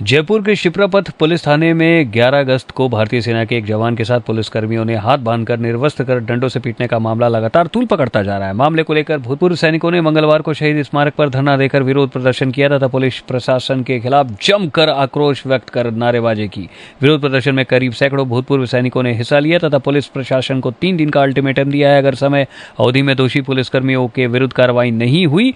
जयपुर के शिप्रापथ पुलिस थाने में 11 अगस्त को भारतीय सेना के एक जवान के साथ पुलिसकर्मियों ने हाथ बांधकर निर्वस्त्र कर डंडों से पीटने का मामला लगातार तूल पकड़ता जा रहा है। मामले को लेकर भूतपूर्व सैनिकों ने मंगलवार को शहीद स्मारक पर धरना देकर विरोध प्रदर्शन किया तथा पुलिस प्रशासन के खिलाफ जमकर आक्रोश व्यक्त कर नारेबाजी की। विरोध प्रदर्शन में करीब सैकड़ों भूतपूर्व सैनिकों ने हिस्सा लिया तथा पुलिस प्रशासन को 3 दिन का अल्टीमेटम दिया है। अगर समय अवधि में दोषी पुलिसकर्मियों के विरुद्ध कार्रवाई नहीं हुई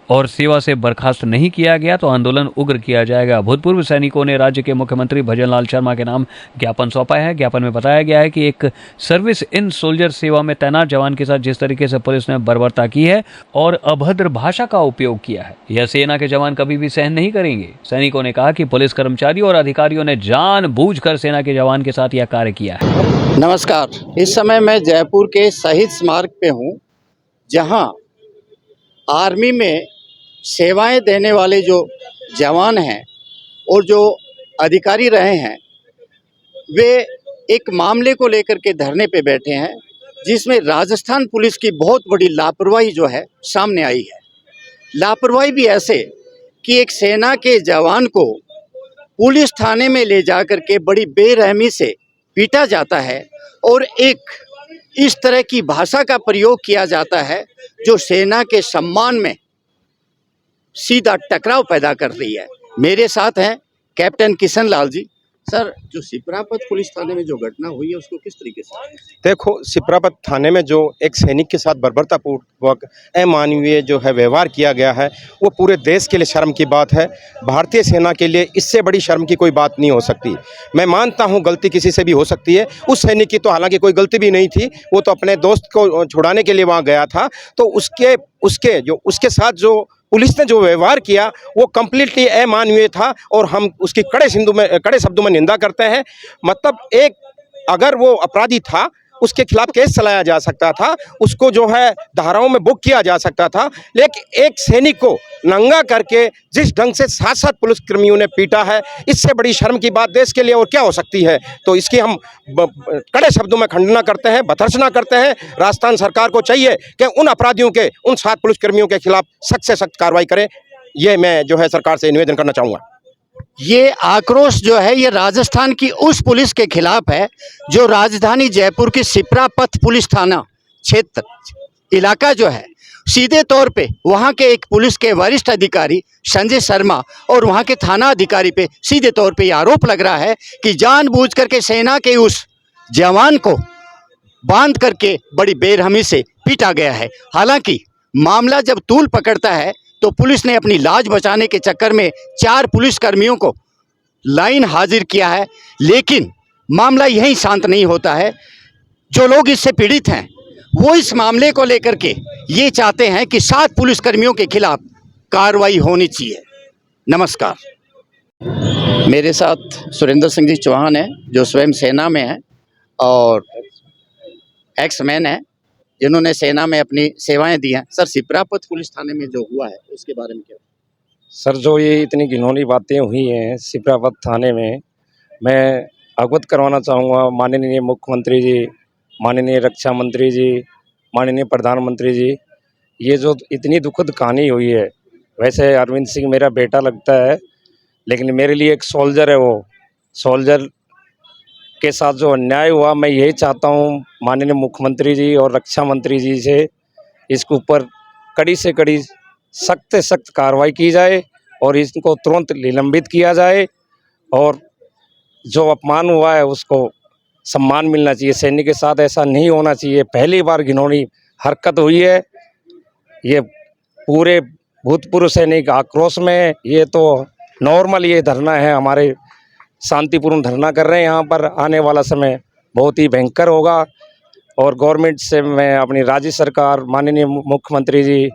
और सेवा से बर्खास्त नहीं किया गया तो आंदोलन उग्र किया जाएगा। भूतपूर्व सैनिकों ने राज्य के मुख्यमंत्री भजनलाल शर्मा के नाम ज्ञापन सौंपा है। ज्ञापन में बताया गया है कि एक सर्विस इन सोल्जर सेवा में तैनात जवान के साथ जिस तरीके से पुलिस ने बर्बरता की है और अभद्र भाषा का उपयोग किया है, यह सेना के जवान कभी भी सहन नहीं करेंगे। सैनिकों ने कहा कि पुलिस कर्मचारियों और अधिकारियों ने जानबूझकर सेना के जवान के साथ यह कार्य किया है। नमस्कार, इस समय मैं जयपुर के शहीद स्मारक पे हूँ, जहाँ आर्मी में सेवाएं देने वाले जो जवान हैं और जो अधिकारी रहे हैं, वे एक मामले को लेकर के धरने पे बैठे हैं, जिसमें राजस्थान पुलिस की बहुत बड़ी लापरवाही जो है सामने आई है। लापरवाही भी ऐसे कि एक सेना के जवान को पुलिस थाने में ले जाकर के बड़ी बेरहमी से पीटा जाता है और एक इस तरह की भाषा का प्रयोग किया जाता है जो सेना के सम्मान में सीधा टकराव पैदा कर रही है। मेरे साथ हैं कैप्टन किशन लाल जी। सर, जो शिप्रापथ पुलिस थाने में जो घटना हुई है उसको किस तरीके से देखो, शिप्रापथ थाने में जो एक सैनिक के साथ बर्बरतापूर्वक अमानवीय जो है व्यवहार किया गया है, वो पूरे देश के लिए शर्म की बात है। भारतीय सेना के लिए इससे बड़ी शर्म की कोई बात नहीं हो सकती। मैं मानता हूँ गलती किसी से भी हो सकती है। उस सैनिक की तो हालांकि कोई गलती भी नहीं थी, वो तो अपने दोस्त को छुड़ाने के लिए वहाँ गया था। तो उसके साथ जो पुलिस ने जो व्यवहार किया वो कम्प्लीटली अमानवीय था और हम उसकी कड़े शब्दों में निंदा करते हैं। मतलब अगर वो अपराधी था उसके खिलाफ केस चलाया जा सकता था, उसको जो है धाराओं में बुक किया जा सकता था, लेकिन एक सैनिक को नंगा करके जिस ढंग से 7 पुलिसकर्मियों ने पीटा है, इससे बड़ी शर्म की बात देश के लिए और क्या हो सकती है। तो इसकी हम कड़े शब्दों में खंडना करते हैं, भर्त्सना करते हैं। राजस्थान सरकार को चाहिए कि उन अपराधियों के, उन 7 पुलिसकर्मियों के खिलाफ सख्त से सख्त कार्रवाई करे। ये मैं जो है सरकार से निवेदन करना चाहूँगा। ये आक्रोश जो है ये राजस्थान की उस पुलिस के खिलाफ है जो राजधानी जयपुर की शिप्रापथ पुलिस थाना क्षेत्र इलाका जो है, सीधे तौर पे वहाँ के एक पुलिस के वरिष्ठ अधिकारी संजय शर्मा और वहाँ के थाना अधिकारी पे सीधे तौर पे ये आरोप लग रहा है कि जानबूझ करके सेना के उस जवान को बांध करके बड़ी बेरहमी से पीटा गया है। हालांकि मामला जब तूल पकड़ता है तो पुलिस ने अपनी लाज बचाने के चक्कर में 4 पुलिसकर्मियों को लाइन हाजिर किया है, लेकिन मामला यहीं शांत नहीं होता है। जो लोग इससे पीड़ित हैं वो इस मामले को लेकर के ये चाहते हैं कि 7 पुलिसकर्मियों के खिलाफ कार्रवाई होनी चाहिए। नमस्कार, मेरे साथ सुरेंद्र सिंह जी चौहान हैं, जो स्वयं सेना में हैं और एक्स मैन है, जिन्होंने सेना में अपनी सेवाएं दी हैं। सर, शिप्रापथ पुलिस थाने में जो हुआ है उसके बारे में क्या? सर, जो ये इतनी घिनौनी बातें हुई हैं शिप्रापथ थाने में, मैं अवगत करवाना चाहूँगा माननीय मुख्यमंत्री जी, माननीय रक्षा मंत्री जी, माननीय प्रधानमंत्री जी। ये जो इतनी दुखद कहानी हुई है, वैसे अरविंद सिंह मेरा बेटा लगता है, लेकिन मेरे लिए एक सोल्जर है। वो सोल्जर के साथ जो अन्याय हुआ, मैं यही चाहता हूँ माननीय मुख्यमंत्री जी और रक्षा मंत्री जी से इसके ऊपर कड़ी से कड़ी, सख्त से सख्त कार्रवाई की जाए और इसको तुरंत निलंबित किया जाए और जो अपमान हुआ है उसको सम्मान मिलना चाहिए। सैनिक के साथ ऐसा नहीं होना चाहिए। पहली बार घिनौनी हरकत हुई है। ये पूरे भूतपूर्व सैनिक आक्रोश में, ये तो नॉर्मल ये धरना है, हमारे शांतिपूर्ण धरना कर रहे हैं। यहाँ पर आने वाला समय बहुत ही भयंकर होगा और गवर्नमेंट से मैं अपनी राज्य सरकार, माननीय मुख्यमंत्री जी,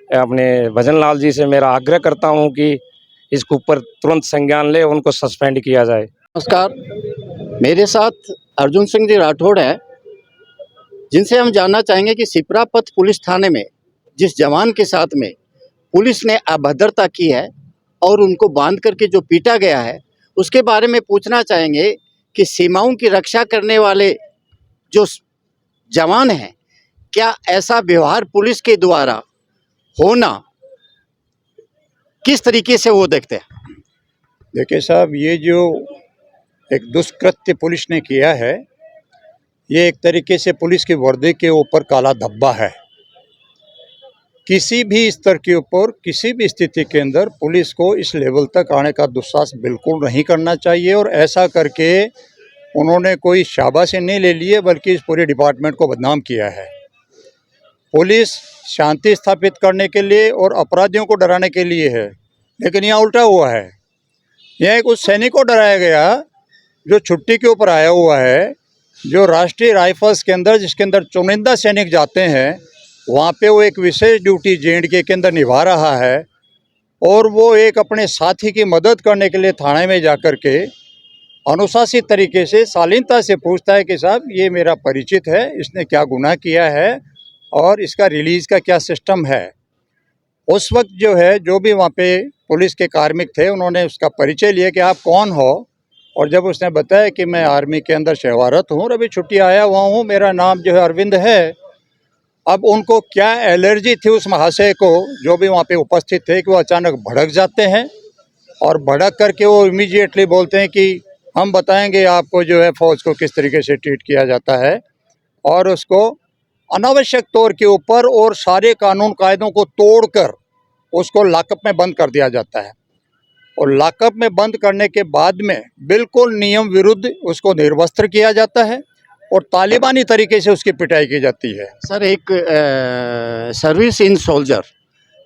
अपने भजनलाल जी से मेरा आग्रह करता हूँ कि इसके ऊपर तुरंत संज्ञान ले, उनको सस्पेंड किया जाए। नमस्कार, मेरे साथ अर्जुन सिंह जी राठौड़ हैं, जिनसे हम जानना चाहेंगे कि शिप्रापथ पुलिस थाने में जिस जवान के साथ में पुलिस ने अभद्रता की है और उनको बांध करके जो पीटा गया है, उसके बारे में पूछना चाहेंगे कि सीमाओं की रक्षा करने वाले जो जवान हैं, क्या ऐसा व्यवहार पुलिस के द्वारा होना किस तरीके से वो देखते हैं? देखिए साहब, ये जो एक दुष्कृत्य पुलिस ने किया है, ये एक तरीके से पुलिस की वर्दी के ऊपर काला धब्बा है। किसी भी स्तर के ऊपर, किसी भी स्थिति के अंदर पुलिस को इस लेवल तक आने का दुस्साहस बिल्कुल नहीं करना चाहिए। और ऐसा करके उन्होंने कोई शाबाशी नहीं ले ली है, बल्कि इस पूरे डिपार्टमेंट को बदनाम किया है। पुलिस शांति स्थापित करने के लिए और अपराधियों को डराने के लिए है, लेकिन यहाँ उल्टा हुआ है। यहाँ एक उस सैनिक को डराया गया जो छुट्टी के ऊपर आया हुआ है, जो राष्ट्रीय राइफल्स के अंदर, जिसके अंदर चुनिंदा सैनिक जाते हैं, वहाँ पे वो एक विशेष ड्यूटी जे.एंड.के के अंदर निभा रहा है। और वो एक अपने साथी की मदद करने के लिए थाने में जाकर के अनुशासित तरीके से, शालीनता से पूछता है कि साहब ये मेरा परिचित है, इसने क्या गुनाह किया है और इसका रिलीज़ का क्या सिस्टम है। उस वक्त जो है, जो भी वहाँ पे पुलिस के कार्मिक थे, उन्होंने उसका परिचय लिया कि आप कौन हो। और जब उसने बताया कि मैं आर्मी के अंदर सेवारत हूँ और अभी छुट्टी आया हुआ हूँ, मेरा नाम जो है अरविंद है। अब उनको क्या एलर्जी थी उस महाशय को, जो भी वहाँ पे उपस्थित थे, कि वो अचानक भड़क जाते हैं और भड़क करके वो इमीडिएटली बोलते हैं कि हम बताएंगे आपको जो है फ़ौज को किस तरीके से ट्रीट किया जाता है। और उसको अनावश्यक तौर के ऊपर और सारे कानून कायदों को तोड़कर उसको लॉकअप में बंद कर दिया जाता है। और लॉकअप में बंद करने के बाद में बिल्कुल नियम विरुद्ध उसको निर्वस्त्र किया जाता है और तालिबानी तरीके से उसकी पिटाई की जाती है। सर, एक सर्विस इन सोल्जर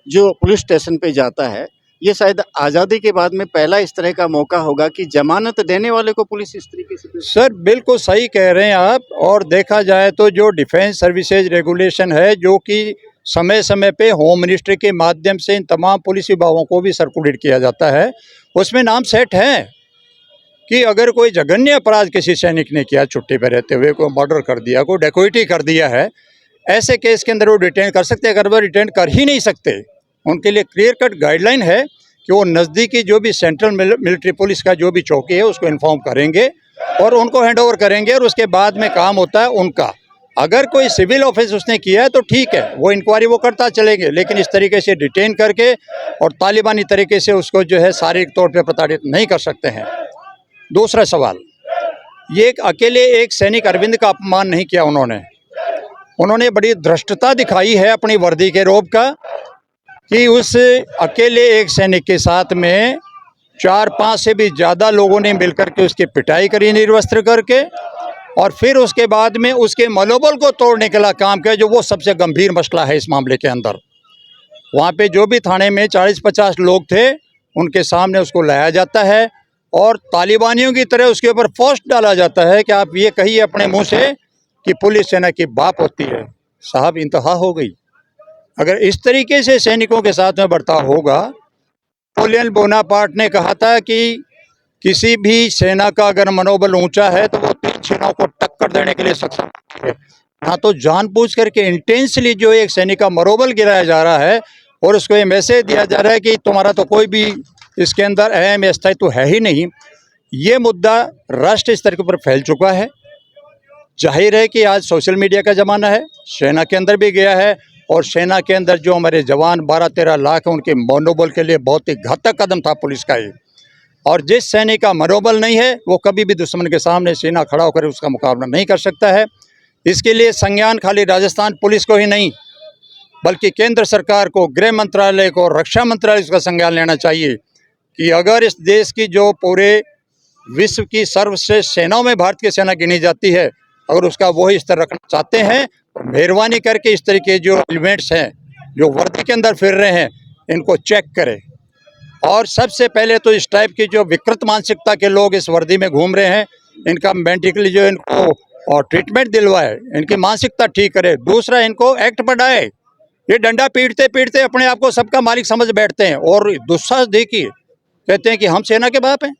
जो पुलिस स्टेशन पे जाता है, ये शायद आज़ादी के बाद में पहला इस तरह का मौका होगा कि जमानत देने वाले को पुलिस इस तरीके से। सर बिल्कुल सही कह रहे हैं आप। और देखा जाए तो जो डिफेंस सर्विसेज रेगुलेशन है, जो कि समय समय पे होम मिनिस्ट्री के माध्यम से इन तमाम पुलिस विभागों को भी सर्कुलेट किया जाता है, उसमें नाम सेट है कि अगर कोई जघन्य अपराध किसी सैनिक ने किया, छुट्टी पर रहते हुए कोई मर्डर कर दिया, कोई डेकोइटी कर दिया है, ऐसे केस के अंदर वो डिटेन कर सकते हैं। अगर वो डिटेन कर ही नहीं सकते, उनके लिए क्लियर कट गाइडलाइन है कि वो नज़दीकी जो भी सेंट्रल मिलिट्री पुलिस का जो भी चौकी है उसको इन्फॉर्म करेंगे और उनको हैंड ओवर करेंगे, और उसके बाद में काम होता है उनका। अगर कोई सिविल ऑफेंस उसने किया है तो ठीक है, वो इंक्वायरी वो करता चलेंगे, लेकिन इस तरीके से डिटेन करके और तालिबानी तरीके से उसको जो है शारीरिक तौर पर प्रताड़ित नहीं कर सकते हैं। दूसरा सवाल, ये अकेले एक सैनिक अरविंद का अपमान नहीं किया उन्होंने बड़ी धृष्टता दिखाई है अपनी वर्दी के रोब का, कि उस अकेले एक सैनिक के साथ में 4-5 से भी ज़्यादा लोगों ने मिलकर के उसकी पिटाई करी निर्वस्त्र करके, और फिर उसके बाद में उसके मनोबल को तोड़ने के लिए काम किया, जो वो सबसे गंभीर मसला है इस मामले के अंदर। वहाँ पे जो भी थाने में 40-50 लोग थे, उनके सामने उसको लाया जाता है और तालिबानियों की तरह उसके ऊपर पोस्ट डाला जाता है कि आप ये कहिए अपने मुंह से कि पुलिस सेना की बाप होती है। साहब, इंतहा हो गई। अगर इस तरीके से सैनिकों के साथ में बर्ताव होगा, नेपोलियन बोनापार्ट ने कहा था कि किसी भी सेना का अगर मनोबल ऊंचा है तो वो 3 सेनाओं को टक्कर देने के लिए सक्षम है। हाँ, तो जानबूझ करके इंटेंसली जो एक सैनिक का मनोबल गिराया जा रहा है और उसको ये मैसेज दिया जा रहा है कि तुम्हारा तो कोई भी इसके अंदर अहम स्थायित्व है ही नहीं। ये मुद्दा राष्ट्रीय स्तर के ऊपर फैल चुका है। जाहिर है कि आज सोशल मीडिया का ज़माना है, सेना के अंदर भी गया है, और सेना के अंदर जो हमारे जवान 12-13 लाख हैं, उनके मनोबल के लिए बहुत ही घातक कदम था पुलिस का ये। और जिस सैनिक का मनोबल नहीं है, वो कभी भी दुश्मन के सामने सीना खड़ा होकर उसका मुकाबला नहीं कर सकता है। इसके लिए संज्ञान खाली राजस्थान पुलिस को ही नहीं, बल्कि केंद्र सरकार को, गृह मंत्रालय को, रक्षा मंत्रालय का संज्ञान लेना चाहिए कि अगर इस देश की जो पूरे विश्व की सर्वश्रेष्ठ सेनाओं में भारत की सेना गिनी जाती है, अगर उसका वही स्तर रखना चाहते हैं तो मेहरबानी करके इस तरीके जो एलिमेंट्स हैं जो वर्दी के अंदर फिर रहे हैं, इनको चेक करें। और सबसे पहले तो इस टाइप की जो विकृत मानसिकता के लोग इस वर्दी में घूम रहे हैं, इनका मेडिकली जो इनको और ट्रीटमेंट दिलवाए, इनकी मानसिकता ठीक करे। दूसरा, इनको एक्ट बढ़ाए। ये डंडा पीटते पीटते अपने आप को सबका मालिक समझ बैठते हैं और दुस्साहस देखिए, कहते हैं कि हम सेना के बाप हैं।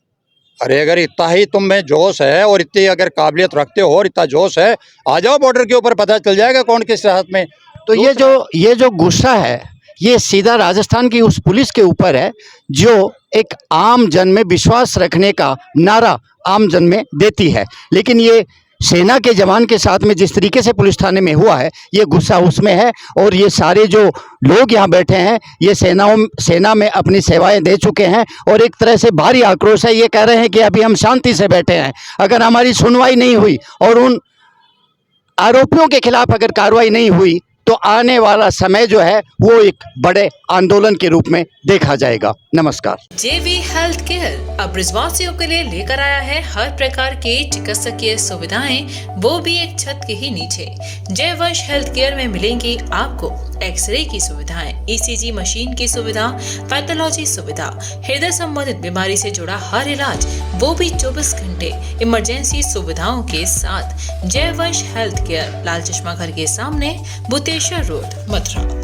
अरे अगर इतना ही तुम में जोश है और इतनी अगर काबिलियत रखते हो और इतना जोश है, आ जाओ बॉर्डर के ऊपर, पता चल जाएगा कौन किस हाथ में। तो ये जो गुस्सा है, ये सीधा राजस्थान की उस पुलिस के ऊपर है जो एक आम जन में विश्वास रखने का नारा आम जन में देती है, लेकिन ये सेना के जवान के साथ में जिस तरीके से पुलिस थाने में हुआ है, ये गुस्सा उसमें है। और ये सारे जो लोग यहाँ बैठे हैं, ये सेना में अपनी सेवाएं दे चुके हैं और एक तरह से भारी आक्रोश है। ये कह रहे हैं कि अभी हम शांति से बैठे हैं, अगर हमारी सुनवाई नहीं हुई और उन आरोपियों के खिलाफ अगर कार्रवाई नहीं हुई तो आने वाला समय जो है वो एक बड़े आंदोलन के रूप में देखा जाएगा। नमस्कार। JV हेल्थ केयर अब ब्रजवासियों के लिए लेकर आया है हर प्रकार के चिकित्सकीय सुविधाएं, वो भी एक छत के ही नीचे। जयवंश हेल्थ केयर में मिलेंगी आपको एक्सरे की सुविधाएं, ECG मशीन की सुविधा, पैथोलॉजी सुविधा, हृदय संबंधित बीमारी से जुड़ा हर इलाज, वो भी 24 घंटे इमरजेंसी सुविधाओं के साथ। जयवंश हेल्थ केयर, लाल चश्मा घर के सामने, बुतेश्वर रोड, मथुरा।